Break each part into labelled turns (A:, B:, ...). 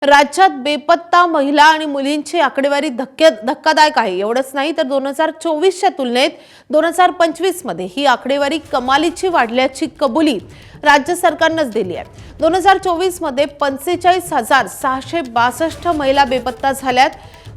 A: राज्यात बेपत्ता महिला आणि मुलींची आकडेवारी धक्कादायक आहे। एवढंच नाही तर 2024च्या तुलनेत 2025 मध्ये ही आकडेवारी कमालीची वाढल्याची कबुली राज्य सरकारनेच दिली आहे। 2024 मध्ये 45,662 महिला बेपत्ता झाल्यात।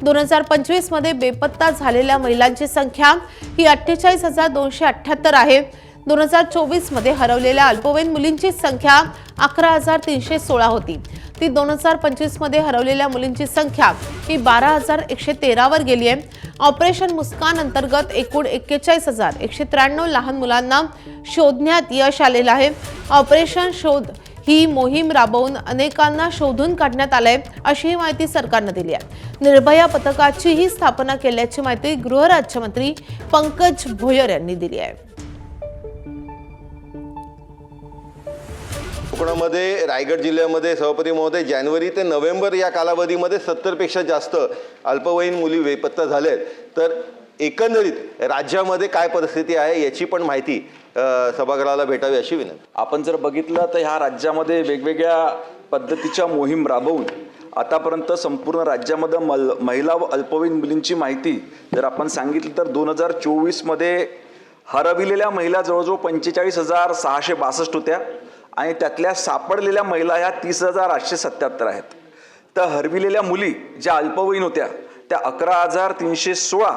A: 2025 मध्ये बेपत्ता झालेल्या महिलांची संख्या ही 48,278 आहे। 2024 मध्ये हरवलेल्या अल्पवयीन मुलींची संख्या 11,316 होती। ती 2025 मध्ये हरवलेल्या मुलींची संख्या ही 12,113 वर गेली आहे। ऑपरेशन मुस्कान अंतर्गत एकूण 41,193 लहान मुलांना शोधण्यात यश आलेलं आहे। ऑपरेशन शोध ही मोहीम राबवून अनेकांना शोधून काढण्यात आलंय, अशी माहिती सरकारने दिली आहे। निर्भया पथकाचीही स्थापना केल्याची माहिती गृहराज्यमंत्री पंकज भोयर यांनी दिली आहे।
B: कोकणामध्ये रायगड जिल्ह्यामध्ये सभापती महोदय जानेवारी ते नोव्हेंबर या कालावधीमध्ये 70 पेक्षा जास्त अल्पवयीन मुली बेपत्ता झालेत। तर एकंदरीत राज्यामध्ये काय परिस्थिती आहे याची पण माहिती सभागृहाला भेटावी अशी विनंती।
C: आपण जर बघितलं तर ह्या राज्यामध्ये वेगवेगळ्या पद्धतीच्या मोहीम राबवून आतापर्यंत संपूर्ण राज्यामध्ये महिला व अल्पवयीन मुलींची माहिती जर आपण सांगितलं तर 2024 मध्ये हरविलेल्या महिला जवळजवळ 45,662 होत्या आणि त्यातल्या सापडलेल्या महिला ह्या 30,877 आहेत। तर हरविलेल्या मुली ज्या अल्पवयीन होत्या त्या 11,316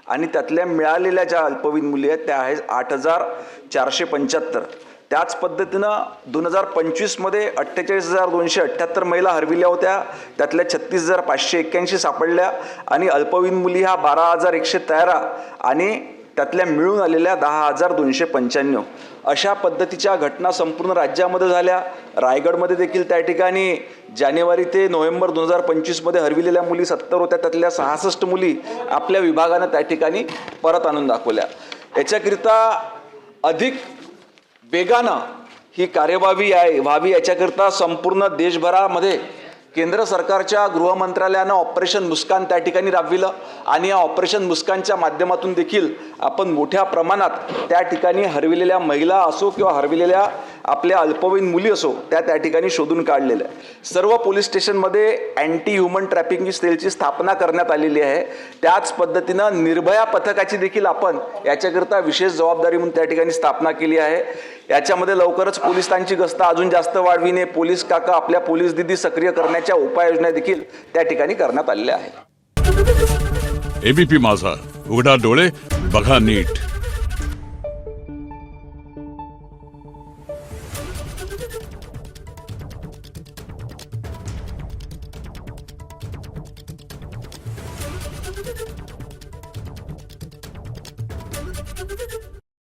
C: आणि त्यातल्या मिळालेल्या ज्या अल्पवयीन मुली आहेत त्या आहेत 8,475। त्याच पद्धतीनं 2025 मध्ये 48,278 महिला हरविल्या होत्या, त्यातल्या 36,581 सापडल्या आणि अल्पवयीन मुली ह्या 12,113 आणि त्यातल्या मिळून आलेल्या 10,295 अशा पद्धतीच्या घटना संपूर्ण राज्यामध्ये झाल्या। रायगडमध्ये देखील त्या ठिकाणी जानेवारी ते नोव्हेंबर 2025 मध्ये हरविलेल्या मुली 70 होत्या, त्यातल्या 66 मुली आपल्या विभागाने त्या ठिकाणी परत आणून दाखवल्या। याच्याकरिता अधिक वेगानं ही कार्यवाही व्हावी याच्याकरिता संपूर्ण देशभरामध्ये केंद्र सरकारच्या गृह मंत्रालयानं ऑपरेशन मुस्कान त्या ठिकाणी राबविलं आणि या ऑपरेशन मुस्कानच्या माध्यमातून देखील आपण मोठ्या प्रमाणात त्या ठिकाणी हरविलेल्या महिला असो किंवा हरविलेल्या आपल्या अल्पवयीन मुली असो त्या ठिकाणी शोधून काढलेल्या आहे। सर्व पोलीस स्टेशनमध्ये अँटी ह्युमन ट्रॅफिकिंग सेलची स्थापना करण्यात आलेली आहे। त्याच पद्धतीनं निर्भया पथकाची देखील आपण याच्याकरिता विशेष जबाबदारी म्हणून त्या ठिकाणी स्थापना केली आहे। याच्यामध्ये लवकरच पोलिसांची गस्त अजून जास्त वाढविणे, पोलीस काका आपल्या पोलीस दिदी सक्रिय करण्याच्या उपाययोजना देखील त्या ठिकाणी करण्यात आलेल्या आहेत।
D: एबीपी माझा, उघडा डोळे बघा नीट।
E: Thank you.